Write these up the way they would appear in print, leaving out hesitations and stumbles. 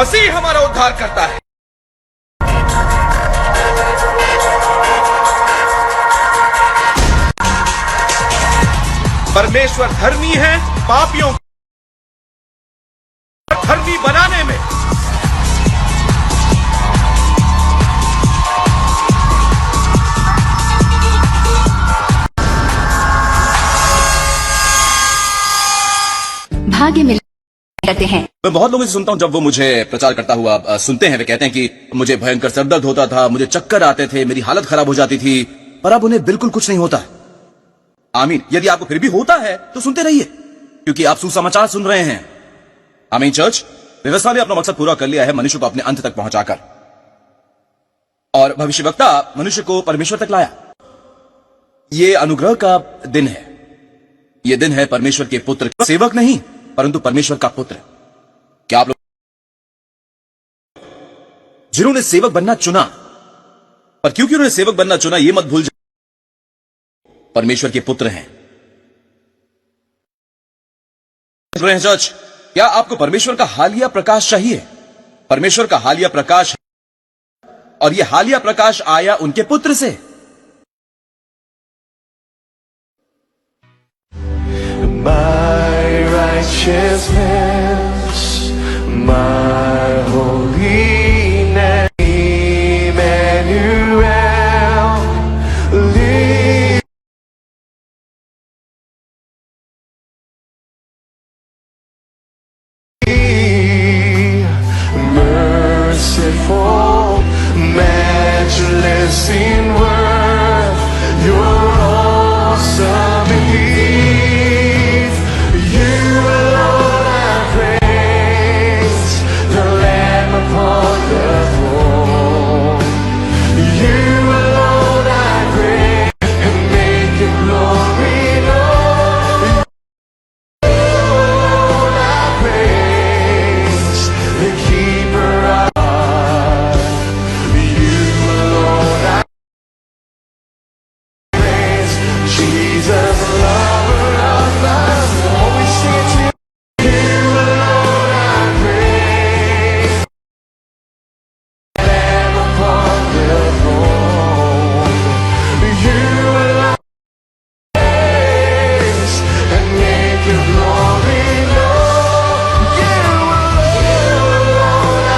मसीह हमारा उद्धार करता है। परमेश्वर धर्मी है पापियों को धर्मी बनाने में। भाग्य मिल कहते हैं। मैं बहुत लोगों से सुनता हूं, जब वो मुझे प्रचार करता हुआ सुनते हैं, वे कहते हैं कि मुझे भयंकर सरदर्द होता था, मुझे चक्कर आते थे, मेरी हालत खराब हो जाती थी, पर अब उन्हें बिल्कुल कुछ नहीं होता है। आमीन। यदि आपको फिर भी होता है तो सुनते रहिए, क्योंकि आप सुसमाचार सुन रहे हैं। आमीन। चर्च व्यवस्था ने अपना मकसद पूरा कर लिया है, मनुष्य को अपने अंत तक पहुंचाकर, और भविष्यवक्ता मनुष्य को परमेश्वर तक लाया। यह अनुग्रह का दिन है। यह दिन है परमेश्वर के पुत्र, सेवक नहीं परंतु परमेश्वर का पुत्र। क्या आप लोग जिन्होंने सेवक बनना चुना, पर क्योंकि उन्होंने सेवक बनना चुना, यह मत भूल जाए परमेश्वर के पुत्र हैं। चर्च, क्या आपको परमेश्वर का हालिया प्रकाश चाहिए? परमेश्वर का हालिया प्रकाश, और यह हालिया प्रकाश आया उनके पुत्र से। My righteousness, my holy name, Emmanuel, live. Merciful, matchless in worth, you're awesome in deeds. You alone I praise, the Lamb upon the throne. You alone I praise and make your glory known. You alone I praise, the keeper of heart. You alone I praise, Jesus, lover of my soul. We sing it to you. You alone I praise, Lamb upon the throne. You alone praise and make your glory known. You alone I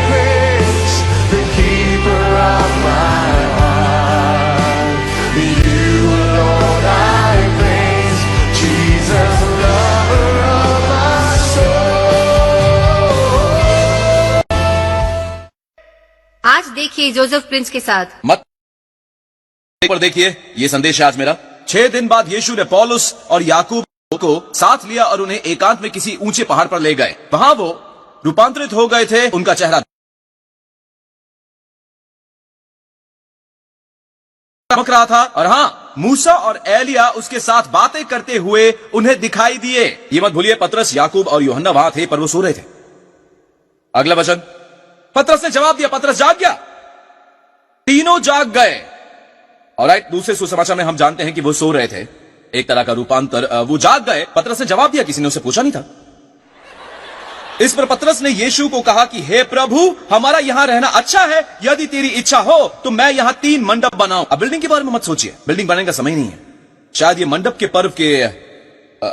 praise, the keeper of my heart. You alone I praise, Jesus, lover of my soul. आज देखिए Joseph Prince के साथ। मत पर देखिए, ये संदेश है आज मेरा। 6 दिन बाद यीशु ने पौलुस और याकूब को साथ लिया और उन्हें एकांत में किसी ऊंचे पहाड़ पर ले गए। वहां वो रूपांतरित हो गए थे, उनका चेहरा चमक रहा था, और हाँ, मूसा और एलिया उसके साथ बातें करते हुए उन्हें दिखाई दिए। ये मत भूलिए, पतरस, याकूब और यूहन्ना वहां थे, पर वो सो रहे थे। अगला वचन, पतरस ने जवाब दिया, पतरस जाग गया। तीनों जाग गए। ऑलराइट, दूसरे सुसमाचार में हम जानते हैं कि वो सो रहे थे, एक तरह का रूपांतर। वो जाग गए। पतरस ने जवाब दिया, किसी ने उससे पूछा नहीं था। इस पर पतरस ने यीशु को कहा कि हे प्रभु, हमारा यहां रहना अच्छा है, यदि तेरी इच्छा हो तो मैं यहां 3 मंडप बनाऊं। अब बिल्डिंग के बारे में मत सोचिए, बिल्डिंग बनाने का समय नहीं है। शायद ये मंडप के पर्व के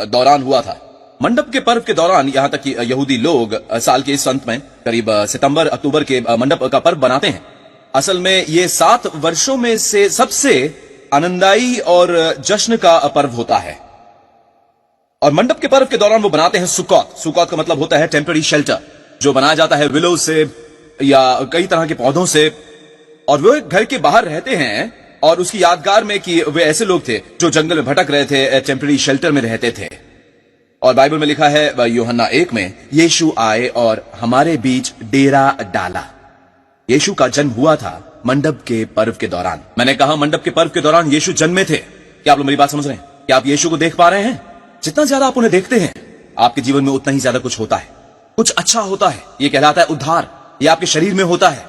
दौरान हुआ था। मंडप के पर्व के दौरान यहां तक कि यहूदी लोग साल के इस अंत में करीब सितंबर अक्टूबर के मंडप का पर्व बनाते हैं। असल में ये 7 वर्षों में से सबसे आनंदाई और जश्न का पर्व होता है। और मंडप के पर्व के दौरान वो बनाते हैं सुकौत। सुकौत का मतलब होता है टेम्पररी शेल्टर, जो बनाया जाता है विलो से या कई तरह के पौधों से। और वो घर के बाहर रहते हैं, और उसकी यादगार में कि वे ऐसे लोग थे जो जंगल में भटक रहे थे, टेम्पररी शेल्टर में रहते थे। और बाइबल में लिखा है यूहन्ना 1 में, यीशु आए और हमारे बीच डेरा डाला। यीशु का जन्म हुआ था मंडप के पर्व के दौरान। मैंने कहा मंडप के पर्व के दौरान यीशु जन्मे थे। क्या आप लोग मेरी बात समझ रहे हैं? क्या आप यीशु को देख पा रहे हैं? जितना ज्यादा आप उन्हें देखते हैं, आपके जीवन में उतना ही ज्यादा कुछ होता है, कुछ अच्छा होता है। यह कहलाता है उद्धार। यह आपके शरीर में होता है।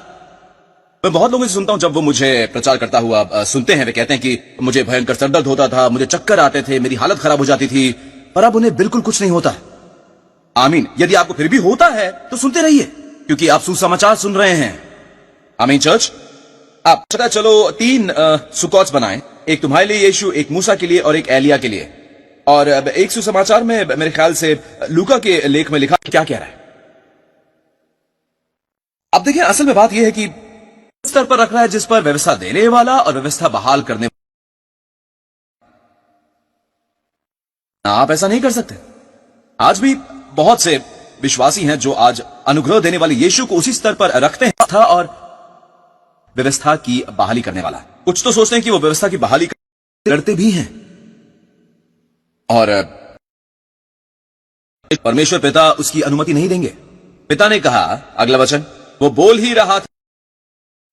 मैं बहुत लोगों से सुनता हूं, जब वो मुझे प्रचार करता हुआ सुनते हैं, वे कहते हैं कि मुझे भयंकर सरदर्द होता था, मुझे चक्कर आते थे, मेरी हालत खराब हो जाती थी, पर अब उन्हें बिल्कुल कुछ नहीं होता है। आमीन। यदि आपको फिर भी होता है तो सुनते रहिए, क्योंकि आप सुसमाचार सुन रहे हैं। आमीन चर्च। आप चलो 3 सुकोट्स बनाएं, एक तुम्हारे लिए यीशु, एक मूसा के लिए और एक एलिया के लिए। और एक सुसमाचार में मेरे ख्याल से लूका के लेख में लिखा क्या कह रहा है। अब देखिए, असल में बात यह है कि स्तर पर रख रहा है जिस पर व्यवस्था देने वाला और व्यवस्था बहाल करने वाला। आप ऐसा नहीं कर सकते। आज भी बहुत से विश्वासी हैं जो आज अनुग्रह देने वाले यीशु को उसी स्तर पर रखते हैं था और व्यवस्था की बहाली करने वाला। कुछ तो सोचते हैं कि वो व्यवस्था की बहाली करते भी हैं। और परमेश्वर पिता उसकी अनुमति नहीं देंगे। पिता ने कहा, अगला वचन, वो बोल ही रहा था,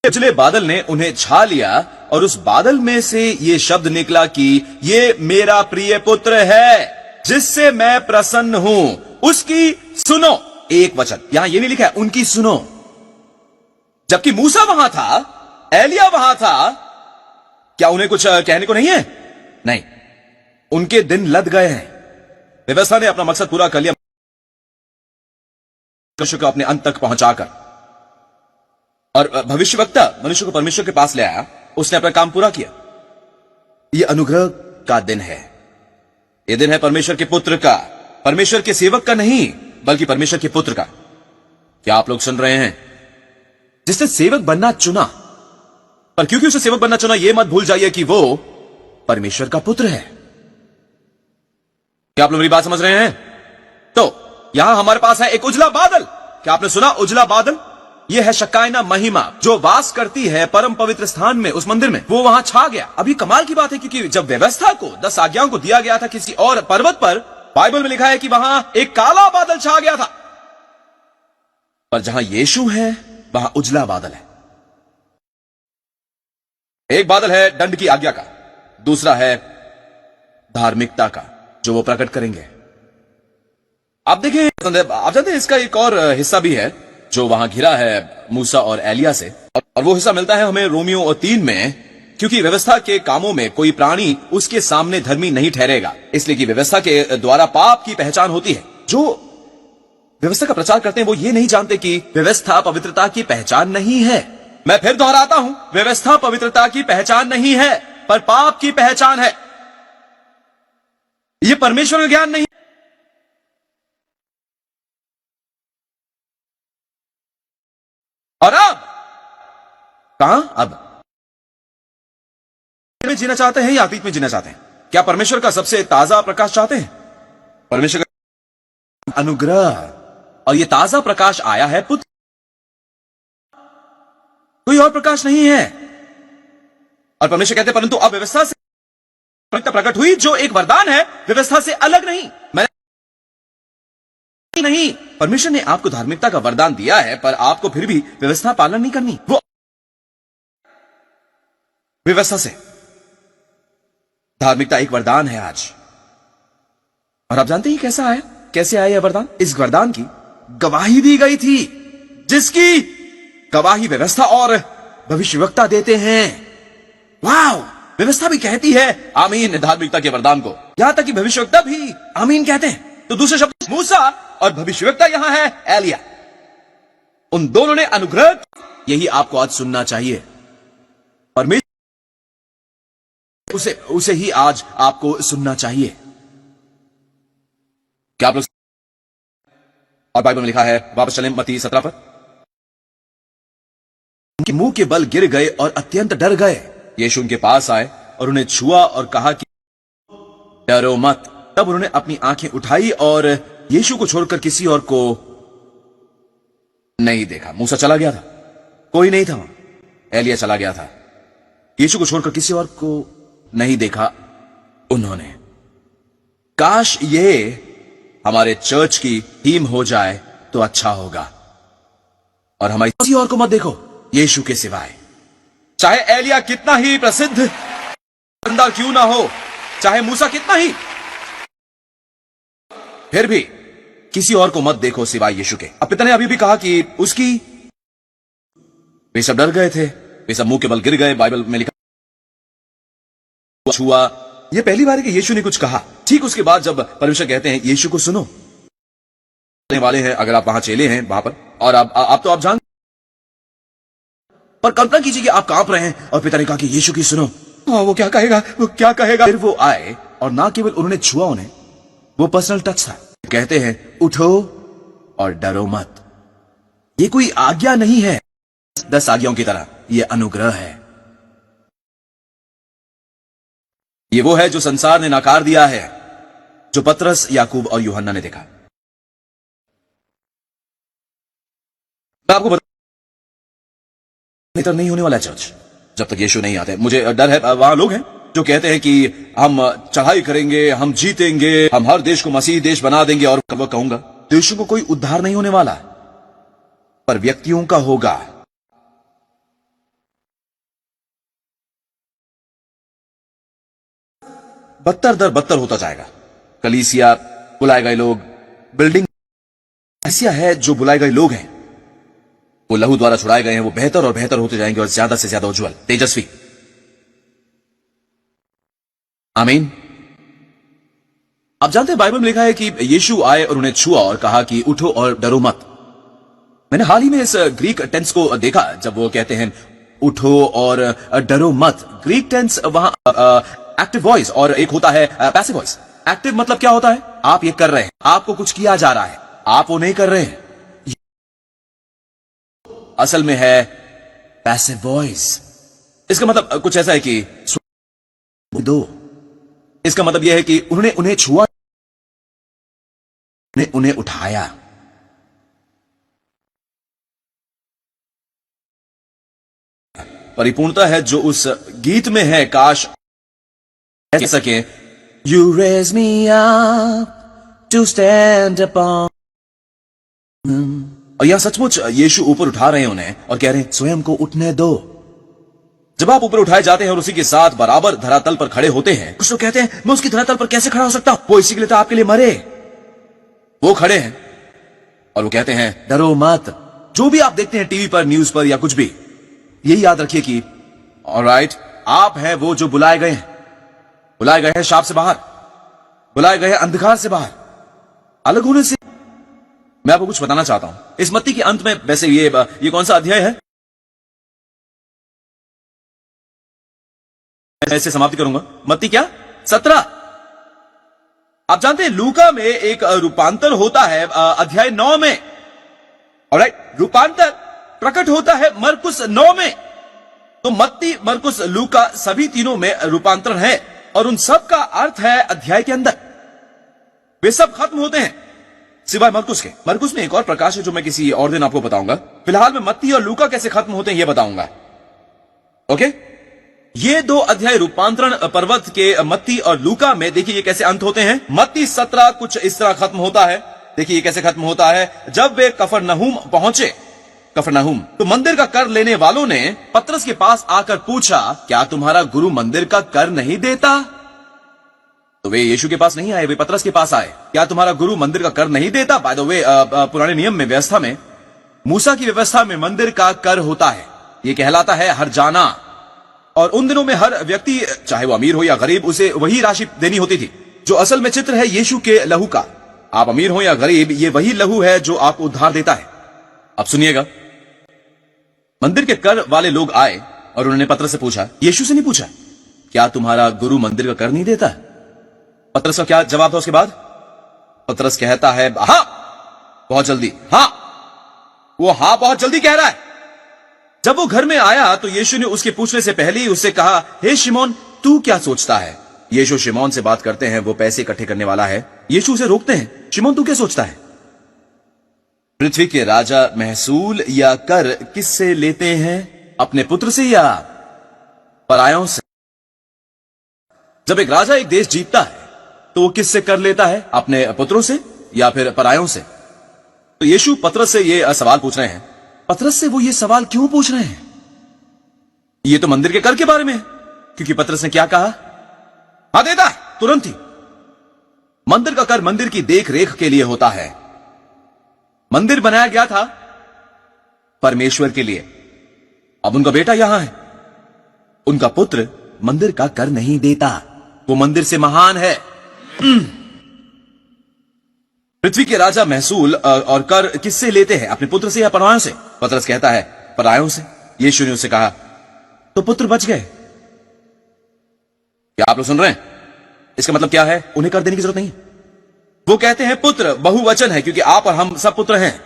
पिछले बादल ने उन्हें छा लिया और उस बादल में से ये शब्द निकला कि ये मेरा प्रिय पुत्र है जिससे मैं प्रसन्न हूं, उसकी सुनो। एक वचन यहां ये नहीं लिखा है, उनकी सुनो। जबकि मूसा वहां था, एलिया वहां था, क्या उन्हें कुछ कहने को नहीं है? नहीं, उनके दिन लद गए हैं। व्यवस्था ने अपना मकसद पूरा कर लिया, मनुष्य को अपने अंत तक पहुंचाकर। और भविष्यवक्ता मनुष्य को परमेश्वर के पास ले आया, उसने अपना काम पूरा किया। यह अनुग्रह का दिन है। यह दिन है परमेश्वर के पुत्र का, परमेश्वर के सेवक का नहीं, बल्कि परमेश्वर के पुत्र का। क्या आप लोग सुन रहे हैं? जिसने सेवक बनना चुना, पर क्योंकि उसे सेवक बनना चुना, यह मत भूल जाइए कि वो परमेश्वर का पुत्र है। क्या आप लोग मेरी बात समझ रहे हैं? तो यहां हमारे पास है एक उजला बादल। क्या आपने सुना? उजला बादल, यह है शकायना महिमा जो वास करती है परम पवित्र स्थान में, उस मंदिर में। वो वहां छा गया। अभी कमाल की बात है, क्योंकि जब व्यवस्था को 10 आज्ञाओं को दिया गया था किसी और पर्वत पर, बाइबल में लिखा है कि वहां एक काला बादल छा गया था। पर जहां यीशु है वहां उजला बादल है। एक बादल है दंड की आज्ञा का, दूसरा है धार्मिकता का जो वो प्रकट करेंगे। आप देखिए, आप जानते हैं इसका एक और हिस्सा भी है जो वहां घिरा है मूसा और एलिया से, और वो हिस्सा मिलता है हमें रोमियो 3 में, क्योंकि व्यवस्था के कामों में कोई प्राणी उसके सामने धर्मी नहीं ठहरेगा, इसलिए कि व्यवस्था के द्वारा पाप की पहचान होती है। जो व्यवस्था का प्रचार करते हैं वो ये नहीं जानते कि व्यवस्था पवित्रता की पहचान नहीं है। मैं फिर दोहराता हूं, व्यवस्था पवित्रता की पहचान नहीं है, पर पाप की पहचान है। यह परमेश्वर का ज्ञान नहीं। और अब कहां? अब में जीना चाहते हैं या अतीत में जीना चाहते हैं? क्या परमेश्वर का सबसे ताजा प्रकाश चाहते हैं? परमेश्वर का अनुग्रह, और यह ताजा प्रकाश आया है पुत्र, कोई और प्रकाश नहीं है। और परमेश्वर कहते हैं, परंतु अब व्यवस्था से प्रकट हुई जो एक वरदान है, व्यवस्था से अलग नहीं। नहीं, परमेश्वर ने आपको धार्मिकता का वरदान दिया है, पर आपको फिर भी व्यवस्था पालन नहीं करनी। वो व्यवस्था से धार्मिकता एक वरदान है आज। और आप जानते हैं कैसा आया? कैसे आया यह वरदान? इस वरदान की गवाही दी गई थी, जिसकी गवाही व्यवस्था और भविष्यवक्ता देते हैं। वाव! व्यवस्था भी कहती है आमीन धार्मिकता के वरदान को, यहां तक कि भविष्यवक्ता भी आमीन कहते हैं। तो दूसरे शब्द, मूसा और भविष्यवक्ता यहां है एलिया, उन दोनों ने अनुग्रह, यही आपको आज सुनना चाहिए। परमेश्वर उसे ही आज आपको सुनना चाहिए। क्या आप लोग? और बाइबल में लिखा है, वापस चलें मत्ती 17 पर, उनके मुंह के बल गिर गए और अत्यंत डर गए। यीशु उनके पास आए और उन्हें छुआ और कहा कि डरो मत। तब उन्होंने अपनी आंखें उठाई और यीशु को छोड़कर किसी और को नहीं देखा। मूसा चला गया था, कोई नहीं था वहां। एलिया चला गया था, यीशु को छोड़कर किसी और को नहीं देखा उन्होंने। काश ये हमारे चर्च की थीम हो जाए तो अच्छा होगा। और हमारी किसी और को मत देखो यीशु के सिवाय। चाहे एलिया कितना ही प्रसिद्ध बंदा क्यों ना हो, चाहे मूसा कितना ही, फिर भी किसी और को मत देखो सिवाय यीशु के। अब पिता ने अभी भी कहा कि उसकी, वे सब डर गए थे, वे सब मुंह के बल गिर गए। बाइबल में लिखा छुआ। यह पहली बार है कि यीशु ने कुछ कहा। ठीक उसके बाद जब परमेश्वर कहते हैं यीशु को सुनो, वाले हैं, अगर आप वहां चेले हैं वहां पर, और आप तो आप जान, पर कल्पना कीजिए कि आप कांप रहे हैं और पिता ने कहा कि यीशु की सुनो, वो क्या कहेगा, वो क्या कहेगा। फिर वो आए और ना केवल उन्होंने छुआ उन्हें, वो पर्सनल टच था। कहते हैं उठो और डरो मत। ये कोई आज्ञा नहीं है 10 आज्ञाओं की तरह, ये अनुग्रह है। ये वो है जो संसार ने नकार दिया है, जो पतरस, याकूब और यूहन्ना ने देखा। मैं आपको बता, नहीं होने वाला चर्च जब तक यीशु नहीं आते। मुझे डर है, वहां लोग हैं जो कहते हैं कि हम चढ़ाई करेंगे, हम जीतेंगे, हम हर देश को मसीह देश बना देंगे। और मैं कहूंगा देशों को कोई उद्धार नहीं होने वाला, पर व्यक्तियों का होगा। बदतर दर बदतर होता जाएगा। कलीसिया, बुलाए गए लोग, बिल्डिंग ऐसा है जो बुलाए गए लोग हैं, वो लहू द्वारा छुड़ाए गए हैं, वो बेहतर और बेहतर होते जाएंगे और ज्यादा से ज्यादा उज्जवल, तेजस्वी। आमीन। आप जानते हैं बाइबल में लिखा है कि यीशु आए और उन्हें छुआ और कहा कि उठो और डरो मत। मैंने हाल ही में इस ग्रीक टेंस को देखा, जब वो कहते हैं उठो और डरो मत। ग्रीक टेंस वहां एक्टिव वॉइस और एक होता है पैसिव वॉइस। एक्टिव मतलब क्या होता है, आप ये कर रहे हैं, आपको कुछ किया जा रहा है, आप वो नहीं कर रहे हैं। असल में है पैसिव वॉइस। इसका मतलब कुछ ऐसा है कि दो, इसका मतलब यह है कि उन्हें छुआ, उन्हें उठाया। परिपूर्णता है जो उस गीत में है, काश कह सके, You raise me up to stand upon। और यहां सचमुच यीशु ऊपर उठा रहे हैं उन्हें और कह रहे हैं स्वयं को उठने दो। जब आप ऊपर उठाए जाते हैं और उसी के साथ बराबर धरातल पर खड़े होते हैं, कुछ लोग कहते हैं मैं उसकी धरातल पर कैसे खड़ा हो सकता हूं, वो इसी के लिए तो आपके लिए मरे। वो खड़े हैं और वो कहते हैं डरो मत। जो भी आप देखते हैं टीवी पर, न्यूज पर या कुछ भी, यही याद रखिए कि ऑलराइट, आप हैं वो जो बुलाए गए हैं। बुलाए गए हैं शाप से बाहर, बुलाए गए हैं अंधकार से बाहर, अलग होने से। मैं आपको कुछ बताना चाहता हूं इस मत्ती के अंत में। वैसे ये कौन सा अध्याय है, ऐसे समाप्ति करूंगा। मत्ती क्या 17। आप जानते हैं लूका में एक रूपांतर होता है अध्याय 9 में। ऑलराइट, रूपांतर प्रकट होता है मरकुस 9 में। तो मत्ती, मरकुस, लूका सभी तीनों में रूपांतरण है और उन सब का अर्थ है अध्याय के अंदर। वे सब खत्म होते हैं सिवाय मरकुस के। मरकुस में एक और प्रकाश है जो मैं किसी और दिन आपको बताऊंगा। फिलहाल मैं मत्ती और लूका कैसे खत्म होते हैं यह बताऊंगा। ओके, ये 2 अध्याय रूपांतरण पर्वत के मत्ती और लूका में देखिए ये कैसे अंत होते हैं। मत्ती 17 कुछ इस तरह खत्म होता है। देखिए ये कैसे खत्म होता है। जब वे कफरनहूम पहुंचे, कफरनहूम, तो मंदिर का कर लेने वालों ने पतरस के पास आकर पूछा, क्या तुम्हारा गुरु मंदिर का कर नहीं देता? तो वे यीशु के पास नहीं आए, वे पतरस के पास आए। क्या तुम्हारा गुरु मंदिर का कर नहीं देता? बाय द वे, पुराने नियम में, व्यवस्था में, मूसा की व्यवस्था में मंदिर का कर होता है, ये कहलाता है हरजाना। और उन दिनों में हर व्यक्ति, चाहे वो अमीर हो या गरीब, उसे वही राशि देनी होती थी, जो असल में चित्र है यीशु के लहू का। आप अमीर हो या गरीब, ये वही लहू है जो आपको उद्धार देता है। अब सुनिएगा, मंदिर के कर वाले लोग आए और उन्होंने पतरस से पूछा, यीशु से नहीं पूछा, क्या तुम्हारा गुरु मंदिर का कर नहीं देता? पतरस का क्या जवाब था उसके बाद? पतरस कहता है हां, बहुत जल्दी, हां। वो हां बहुत जल्दी कह रहा है। जब वो घर में आया तो यीशु ने उसके पूछने से पहले ही उससे कहा, हे शिमोन, तू क्या सोचता है? यीशु शिमोन से बात करते हैं, वो पैसे इकट्ठे करने वाला है। यीशु उसे रोकते हैं, शिमोन तू क्या सोचता है? पृथ्वी के राजा महसूल या कर किससे लेते हैं, अपने पुत्र से या परायों से? जब एक राजा एक देश जीतता है तो वो किससे कर लेता है, अपने पुत्रों से या फिर परायों से? तो यीशु पतरस से ये सवाल पूछ रहे हैं। पतरस से वो ये सवाल क्यों पूछ रहे हैं? ये तो मंदिर के कर के बारे में है, क्योंकि पतरस ने क्या कहा, हाँ देता है तुरंत ही। मंदिर का कर मंदिर की देख रेख के लिए होता है। मंदिर बनाया गया था परमेश्वर के लिए। अब उनका बेटा यहां है, उनका पुत्र मंदिर का कर नहीं देता, वो मंदिर से महान है। पृथ्वी के राजा महसूल और कर किससे लेते हैं, अपने पुत्र से या परायों से? पतरस कहता है परायों से। यीशु ने उससे कहा तो पुत्र बच गए। क्या आप लोग सुन रहे हैं? इसका मतलब क्या है? उन्हें कर देने की जरूरत नहीं है। वो कहते हैं पुत्र, बहुवचन है क्योंकि आप और हम सब पुत्र हैं।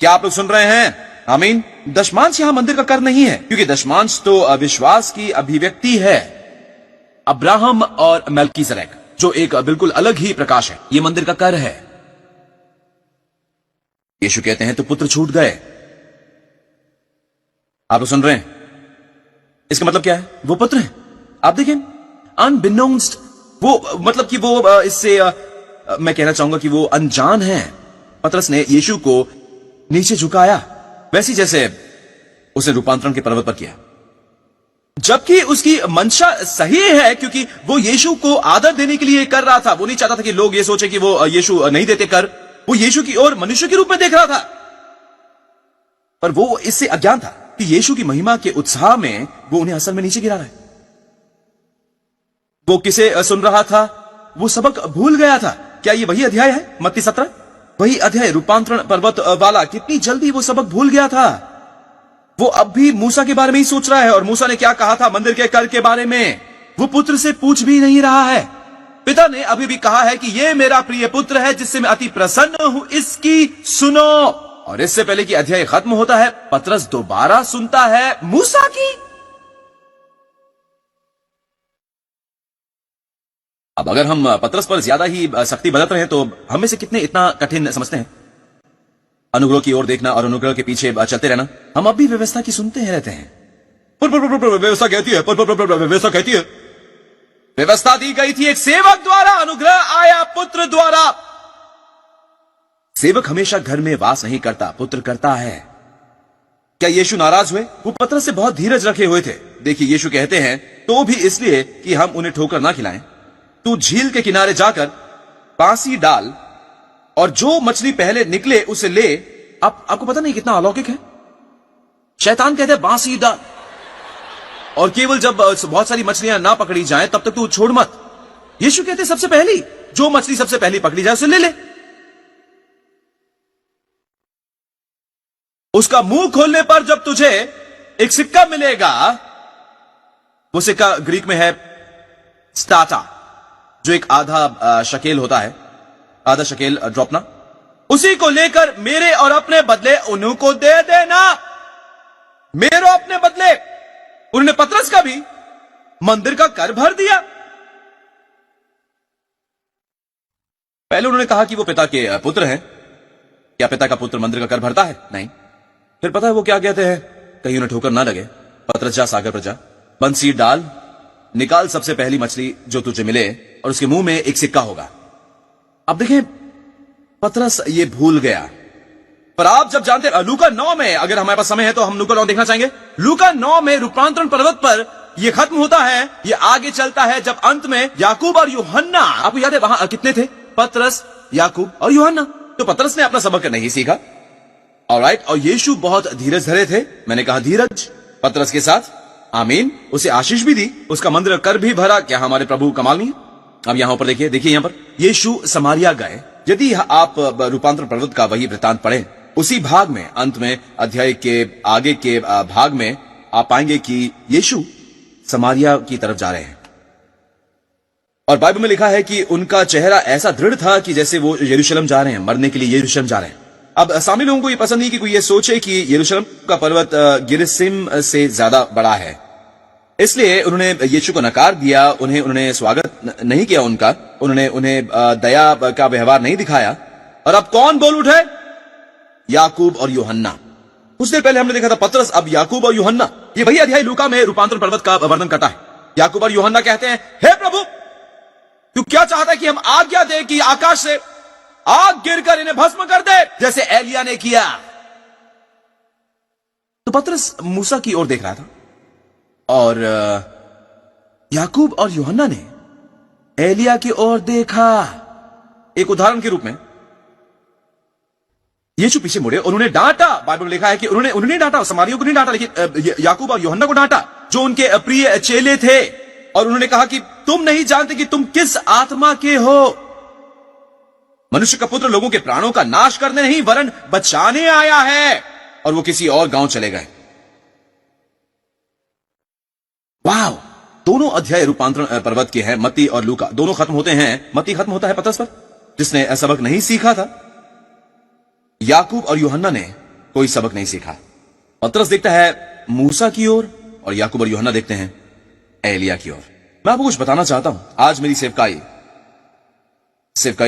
क्या आप लोग सुन रहे हैं? आमीन। दशमांश यहां मंदिर का कर नहीं है, क्योंकि दशमांश तो अविश्वास की अभिव्यक्ति है। अब्राहम और मेल्कीसेदेक, जो एक बिल्कुल अलग ही प्रकाश है, यह मंदिर का कर है। यीशु कहते हैं तो पुत्र छूट गए। आप लोग सुन रहे हैं? इसका मतलब क्या है? वो पुत्र हैं। आप देखें, अनबिनोन्स्ट, वो मतलब कि वो इससे मैं कहना चाहूंगा कि वो अनजान है। पतरस ने यीशु को नीचे झुकाया, वैसी जैसे उसने रूपांतरण के पर्वत पर किया, जबकि उसकी मंशा सही है, क्योंकि वो यीशु को आदर देने के लिए कर रहा था। वो नहीं चाहता था कि लोग ये सोचे कि वो यीशु नहीं देते कर। वो यीशु की ओर मनुष्य के रूप में देख रहा था, पर वो इससे अज्ञान था कि यीशु की महिमा के उत्साह में वो उन्हें असल में नीचे गिरा रहा है। वो किसे सुन रहा था? वो सबक भूल गया था। क्या ये वही अध्याय है, मत्ती 17? वही अध्याय, रूपांतरण पर्वत वाला। कितनी जल्दी वो सबक भूल गया था। वो अब भी मूसा के बारे में ही सोच रहा है, और मूसा ने क्या कहा था मंदिर के कर के बारे में? वो पुत्र से पूछ भी नहीं रहा है। पिता ने अभी भी कहा है कि ये मेरा प्रिय पुत्र है जिससे मैं अति प्रसन्न हूं, इसकी सुनो। और इससे पहले कि अध्याय खत्म होता है, पतरस दोबारा सुनता है मूसा की। अब अगर हम पतरस पर ज्यादा ही सख्ती बरत रहे हैं तो हम में से कितने इतना कठिन समझते हैं? अनुग्रह की ओर देखना और अनुग्रह के पीछे चलते रहना। हम अब भी व्यवस्था की सुनते हैं रहते हैं। व्यवस्था कहती है, व्यवस्था कहती है। व्यवस्था दी गई थी एक सेवक द्वारा, अनुग्रह आया पुत्र द्वारा। सेवक हमेशा घर में वास नहीं करता, पुत्र करता है। क्या यीशु नाराज हुए? वो पतरस से बहुत धीरज रखे हुए थे। देखिए, यीशु कहते हैं तो भी इसलिए कि हम उन्हें ठोकर ना खिलाएं, तू झील के किनारे जाकर बांसी डाल और जो मछली पहले निकले उसे ले। आपको पता नहीं कितना अलौकिक है? शैतान कहते हैं बांसी डाल, और केवल जब बहुत सारी मछलियां ना पकड़ी जाएं तब तक तू छोड़ मत। यीशु कहते हैं सबसे पहली जो मछली सबसे पहली पकड़ी जाए उसे ले ले। उसका मुंह खोलने पर जब तुझे एक सिक्का मिलेगा, वो सिक्का ग्रीक में है स्टाटा, जो एक आधा शकेल होता है, आधा शकेल ड्रॉपना। उसी को लेकर मेरे और अपने बदले उन्हीं को दे देना। मेरे अपने बदले। उन्होंने पतरस का भी मंदिर का कर भर दिया। पहले उन्होंने कहा कि वो पिता के पुत्र हैं। क्या पिता का पुत्र मंदिर का कर भरता है? नहीं। फिर पता है वो क्या कहते हैं? कहीं उन्हें ठोकर ना लगे, पतरस जा सागर पर जा, बंसी डाल, निकाल सबसे पहली मछली जो तुझे मिले, और उसके मुंह में एक सिक्का होगा। अब देखें, पतरस ये भूल गया। पर आप जब जानते हैं लूका 9 में, अगर हमारे पास समय है तो हम लूका 9 देखना चाहेंगे। लूका 9 में रूपांतरण पर्वत पर यह खत्म होता है, ये आगे चलता है जब अंत में याकूब और यूहन्ना, आपको याद है वहां कितने थे? पतरस, याकूब और यूहन्ना। तो पतरस ने अपना सबक नहीं सीखा, ऑलराइट, और यीशु बहुत धीरज धरे थे। मैंने कहा धीरज पतरस के साथ, आमीन। उसे आशीष भी दी, उसका मंदिर कर भी भरा। क्या हमारे प्रभु कमाल नहीं है? अब यहां पर देखिए यहां पर यीशु समारिया गए। यदि आप रूपांतरण पर्वत का वही वृत्तांत पढ़ें, उसी भाग में, अंत में अध्याय के आगे के भाग में आप पाएंगे कि यीशु समारिया की तरफ जा रहे हैं, और बाइबल में लिखा है कि उनका चेहरा ऐसा दृढ़ था कि जैसे वो यरूशलेम जा रहे हैं, मरने के लिए यरूशलेम जा रहे हैं। अब सामने लोगों को ये पसंद नहीं कि कोई ये सोचे कि यरूशलेम का पर्वत गिरिसिम से ज्यादा बड़ा है, इसलिए उन्होंने यीशु को नकार दिया। उन्होंने स्वागत नहीं किया उनका, उन्हें दया का व्यवहार नहीं दिखाया। और अब कौन बोल उठे? याकूब और यूहन्ना। कुछ देर पहले हमने देखा था पतरस, अब याकूब और यूहन्ना। ये वही अध्याय लूका में रूपांतरण पर्वत का वर्णन करता है। याकूब और यूहन्ना कहते हैं, हे प्रभु, तू क्या चाहता है कि हम आज्ञा दे कि आकाश से आग गिरकर इन्हें भस्म कर दे, जैसे एलिया ने किया? तो पतरस मूसा की ओर देख रहा था, और याकूब और यूहन्ना ने एलिया की ओर देखा। एक उदाहरण के रूप में यीशु पीछे मुड़े, उन्होंने डांटा। बाइबल में लिखा है कि उन्होंने डांटा, समारियों को नहीं डांटा, लेकिन याकूब और यूहन्ना को डांटा, जो उनके प्रिय चेले थे। और उन्होंने कहा कि तुम नहीं जानते कि तुम किस आत्मा के हो। मनुष्य का पुत्र लोगों के प्राणों का नाश करने नहीं वरन बचाने आया है। और वो किसी और गांव चले गए। वाह, दोनों अध्याय रूपांतरण पर्वत के हैं। मत्ती और लूका दोनों खत्म होते हैं। मत्ती खत्म होता है पतरस पर, जिसने सबक नहीं सीखा था। याकूब और यूहन्ना ने कोई सबक नहीं सीखा। पतरस देखता है मूसा की ओर और याकूब और यूहन्ना देखते हैं एलिया की ओर। मैं आपको कुछ बताना चाहता हूं। आज मेरी सेवकाई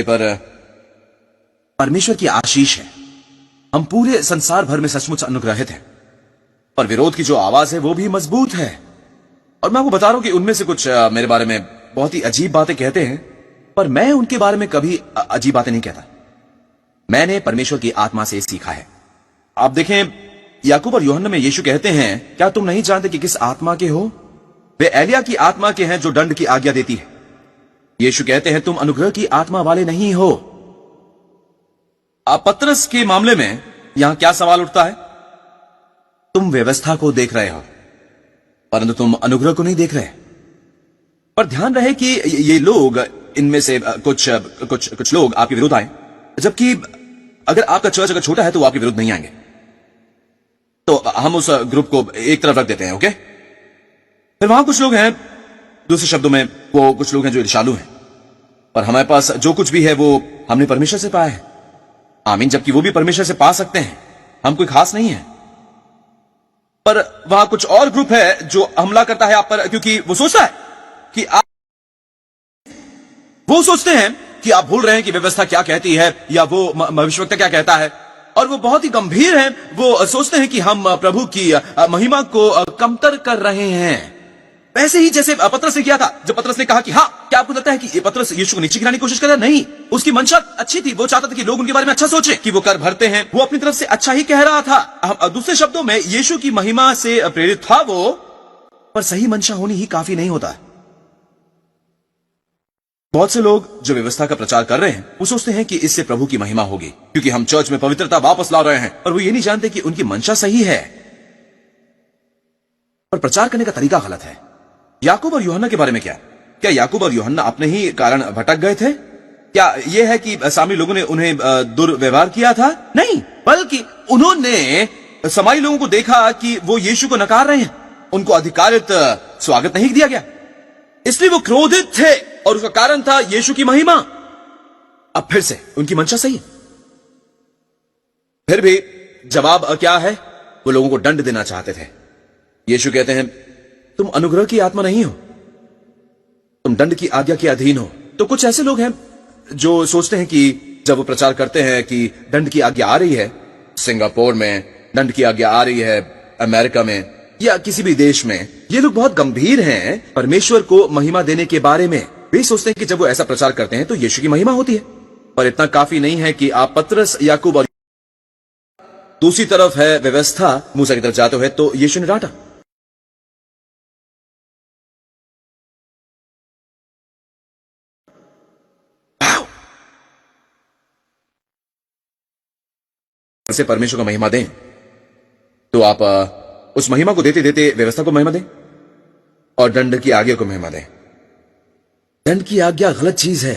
पर परमेश्वर की आशीष है। हम पूरे संसार भर में सचमुच अनुग्रहित हैं, पर विरोध की जो आवाज है वो भी मजबूत है। और मैं आपको बता रहा हूं कि उनमें से कुछ मेरे बारे में बहुत ही अजीब बातें कहते हैं, पर मैं उनके बारे में कभी अजीब बातें नहीं कहता। मैंने परमेश्वर की आत्मा से सीखा है। आप देखें, याकूब और यूहन्ना में यीशु कहते हैं, क्या तुम नहीं जानते कि किस आत्मा के हो? वे एलिया की आत्मा के हैं जो दंड की आज्ञा देती है। यीशु कहते हैं, तुम अनुग्रह की आत्मा वाले नहीं हो। आप पतरस के मामले में यहां क्या सवाल उठता है? तुम व्यवस्था को देख रहे हो, परंतु तुम अनुग्रह को नहीं देख रहे। पर ध्यान रहे कि ये लोग, इनमें से कुछ लोग आपके विरुद्ध आए, जबकि अगर आपका चर्च अगर छोटा है तो वो आपके विरुद्ध नहीं आएंगे। तो हम उस ग्रुप को एक तरफ रख देते हैं, ओके? फिर वहां कुछ लोग हैं, दूसरे शब्दों में वो कुछ लोग हैं जो ईर्ष्यालु हैं, पर हमारे पास जो कुछ भी है वो हमने परमेश्वर से पाया है। आमीन। जबकि वो भी परमेश्वर से पा सकते हैं, हम कोई खास नहीं है। पर वहां कुछ और ग्रुप है जो हमला करता है आप पर, क्योंकि वो सोचता है कि वो सोचते हैं कि आप भूल रहे हैं कि व्यवस्था क्या कहती है, या वो भविष्यवक्ता क्या कहता है, और वो बहुत ही गंभीर हैं। वो सोचते हैं कि हम प्रभु की महिमा को कमतर कर रहे हैं। वैसे ही जैसे पतरस ने किया था, जब पतरस ने कहा कि हाँ, क्या आपको लगता है कि ये पतरस यीशु को नीचे गिराने की कोशिश कर रहा है? नहीं, उसकी मंशा अच्छी थी। वो चाहता था कि लोग उनके बारे में अच्छा सोचें, कि वो कर भरते हैं। वो अपनी तरफ से अच्छा ही कह रहा था। दूसरे शब्दों में यीशु की महिमा से प्रेरित था वो, पर सही मंशा होनी ही काफी नहीं होता। बहुत से लोग जो व्यवस्था का प्रचार कर रहे हैं वो सोचते हैं कि इससे प्रभु की महिमा होगी, क्योंकि हम चर्च में पवित्रता वापस ला रहे हैं, और वो ये नहीं जानते कि उनकी मंशा सही है, पर प्रचार करने का तरीका गलत है। याकूब और यूहन्ना के बारे में क्या याकूब और यूहन्ना अपने ही कारण भटक गए थे? क्या यह है कि सामरी लोगों ने उन्हें दुर्व्यवहार किया था? नहीं, बल्कि उन्होंने समारी लोगों को देखा कि वो यीशु को नकार रहे हैं, उनको अधिकारित स्वागत नहीं दिया गया, इसलिए वो क्रोधित थे, और उसका कारण था यीशु की महिमा। अब फिर से उनकी मंशा सही है। फिर भी जवाब क्या है? वो लोगों को दंड देना चाहते थे। यीशु कहते हैं, तुम अनुग्रह की आत्मा नहीं हो, तुम दंड की आज्ञा के अधीन हो। तो कुछ ऐसे लोग हैं जो सोचते हैं कि जब वो प्रचार करते हैं कि दंड की आज्ञा आ रही है, सिंगापुर में दंड की आज्ञा आ रही है, अमेरिका में या किसी भी देश में, ये लोग बहुत गंभीर हैं परमेश्वर को महिमा देने के बारे में। वे सोचते हैं कि जब वो ऐसा प्रचार करते हैं तो यीशु की महिमा होती है। पर इतना काफी नहीं है कि आप पतरस, याकूब और दूसरी तरफ है व्यवस्था, मूसा की तरफ जाते हुए तो यीशु ने डांटा। से परमेश्वर को महिमा दें तो आप उस महिमा को देते देते व्यवस्था को महिमा दें और दंड की आज्ञा को महिमा दें। दंड की आज्ञा गलत चीज है।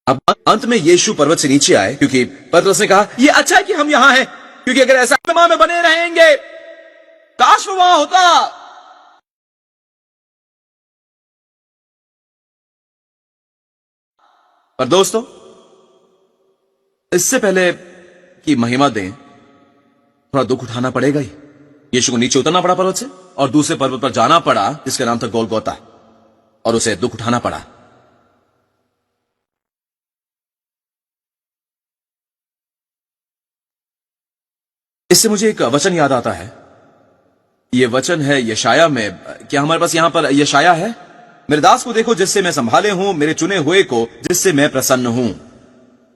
अब अंत में यीशु पर्वत से नीचे आए, क्योंकि पतरस ने कहा यह अच्छा है कि हम यहां हैं, क्योंकि अगर ऐसा महिमा में बने रहेंगे, काश वो वहां होता। पर दोस्तों, इससे पहले कि महिमा दें, थोड़ा दुख उठाना पड़ेगा ही। यीशु को नीचे उतरना पड़ा पर्वत से, और दूसरे पर्वत पर जाना पड़ा जिसका नाम था गोलगोता, और उसे दुख उठाना पड़ा। इससे मुझे एक वचन याद आता है। यह वचन है यशाया में। क्या हमारे पास यहां पर यशाया है? मेरे दास को देखो जिससे मैं संभाले हूं, मेरे चुने हुए को जिससे मैं प्रसन्न हूं।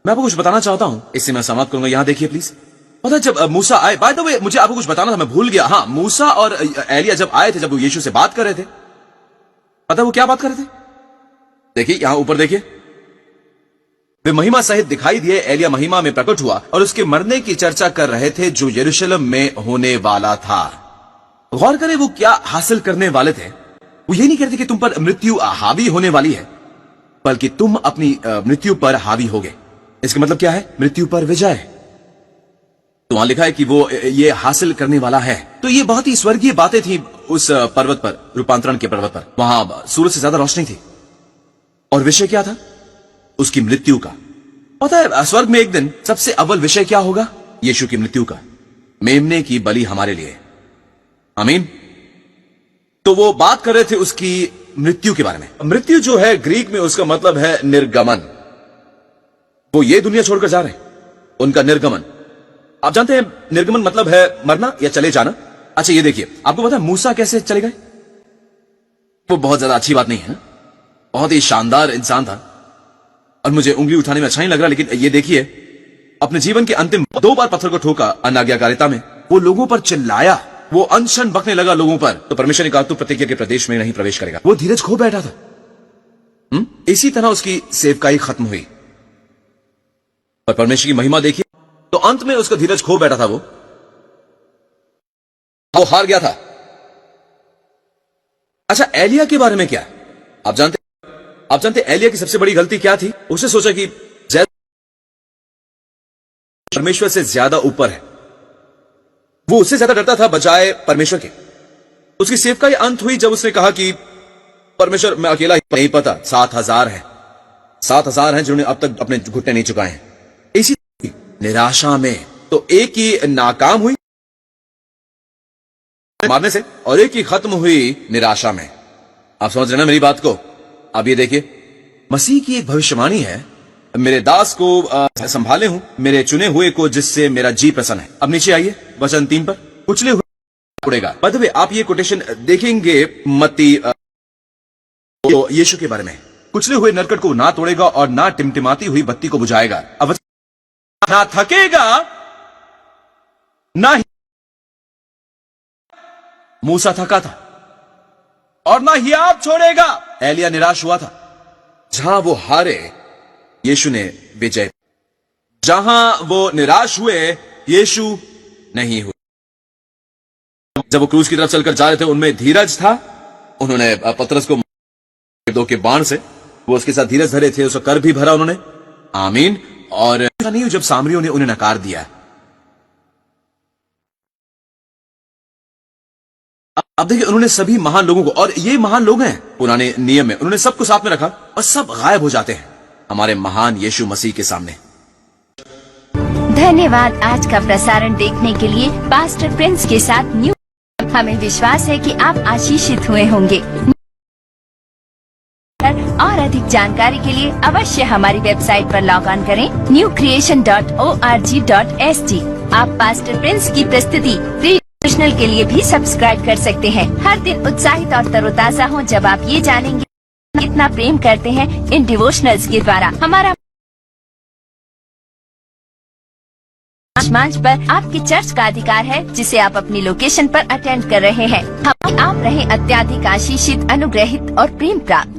मैं आपको कुछ बताना चाहता हूं, इससे मैं समाप्त करूंगा। यहां देखिए प्लीज। पता है, जब मूसा आए, बाय द वे मुझे आपको कुछ बताना था, मैं भूल गया। हाँ, मूसा और एलिया जब आए थे, जब वो यीशु से बात कर रहे थे, पता है वो क्या बात कर रहे थे? देखिए यहां ऊपर देखिए, वे महिमा सहित दिखाई दिए। एलिया महिमा में प्रकट हुआ और उसके मरने की चर्चा कर रहे थे जो यरूशलेम में होने वाला था। गौर करें वो क्या हासिल करने वाले थे। वो ये नहीं कहते कि तुम पर मृत्यु हावी होने वाली है, बल्कि तुम अपनी मृत्यु पर हावी होगे। इसका मतलब क्या है? मृत्यु पर विजय। तो वहां लिखा है कि वो ये हासिल करने वाला है। तो ये बहुत ही स्वर्गीय बातें थी उस पर्वत पर, रूपांतरण के पर्वत पर। वहां सूरज से ज्यादा रोशनी थी और विषय क्या था? उसकी मृत्यु का। पता है स्वर्ग में एक दिन सबसे अव्वल विषय क्या होगा? यीशु की मृत्यु का, मेमने की बलि हमारे लिए। आमीन। तो वो बात कर रहे थे उसकी मृत्यु के बारे में। मृत्यु जो है ग्रीक में उसका मतलब है निर्गमन। वो ये दुनिया छोड़कर जा रहे हैं, उनका निर्गमन। आप जानते हैं निर्गमन मतलब है मरना या चले जाना। अच्छा ये देखिए, आपको पता है मूसा कैसे चले गए? वो बहुत ज्यादा अच्छी बात नहीं है, बहुत ही शानदार इंसान था और मुझे उंगली उठाने में अच्छा नहीं लग रहा, लेकिन ये देखिए अपने जीवन के अंतिम 2 बार पत्थर को ठोका अनाज्ञाकारिता में। वो लोगों पर चिल्लाया, वो अनशन बकने लगा लोगों पर। तो परमेश्वर ने कहा तू प्रतिज्ञा के प्रदेश में नहीं प्रवेश करेगा। वो धीरज खो बैठा था। इसी तरह उसकी सेवकाई खत्म हुई और परमेश्वर की महिमा देखिए, तो अंत में उसका धीरज खो बैठा था। वो हार गया था। अच्छा एलिया के बारे में क्या? आप जानते एलिया की सबसे बड़ी गलती क्या थी? उसने सोचा कि परमेश्वर से ज्यादा ऊपर है। वो उससे ज्यादा डरता था बजाय परमेश्वर के। उसकी सेवकाई अंत हुई जब उसने कहा कि परमेश्वर मैं अकेला ही नहीं, पता 7,000 है, 7,000 हैं जिन्होंने अब तक अपने घुटने नहीं चुकाए हैं। इसी निराशा में तो एक ही नाकाम हुई मारने से और एक ही खत्म हुई निराशा में। आप समझ रहे ना मेरी बात को? अब ये देखिए मसीह की एक भविष्यवाणी है, मेरे दास को संभाले हूं, मेरे चुने हुए को जिससे मेरा जी प्रसन्न है। अब नीचे आइए वचन 3 पर, कुचले हुए उड़ेगा। बदवे आप ये कोटेशन देखेंगे मत्ती तो यीशु के बारे में। कुचले हुए नरकट को ना तोड़ेगा और ना टिमटिमाती हुई बत्ती को बुझाएगा। अब ना थकेगा ना ही मूसा थका था और ना हियाब छोड़ेगा। एलिया निराश हुआ था। जहां वो हारे यीशु ने विजय, जहां वो निराश हुए यीशु नहीं हुए। जब वो क्रूज की तरफ चलकर जा रहे थे उनमें धीरज था। उन्होंने पतरस को 2 के बाण से, वो उसके साथ धीरज धरे थे, उसका कर भी भरा उन्होंने। आमीन। और ऐसा नहीं जब सामरियों ने उन्हें नकार दिया। अब देखिए उन्होंने सभी महान लोगों को, और ये महान लोग हैं पुराने नियम में, उन्होंने सबको साथ में रखा और सब गायब हो जाते हैं हमारे महान यीशु मसीह के सामने। धन्यवाद आज का प्रसारण देखने के लिए पास्टर प्रिंस के साथ न्यू। हमें विश्वास है कि आप आशीषित हुए होंगे। और अधिक जानकारी के लिए अवश्य हमारी वेबसाइट पर लॉग ऑन करें newcreation.org.st। आप पास्टर प्रिंस की प्रस्तुति डिवोशनल के लिए भी सब्सक्राइब कर सकते हैं। हर दिन उत्साहित और तरोताजा हो जब आप ये जानेंगे कितना प्रेम करते हैं इन डिवोशनल्स के द्वारा। हमारा मंच पर आपके चर्च का अधिकार है जिसे आप अपनी लोकेशन पर अटेंड कर रहे हैं। आप रहे अत्याधिक आशीषित, अनुग्रहित और प्रेम प्राप्त।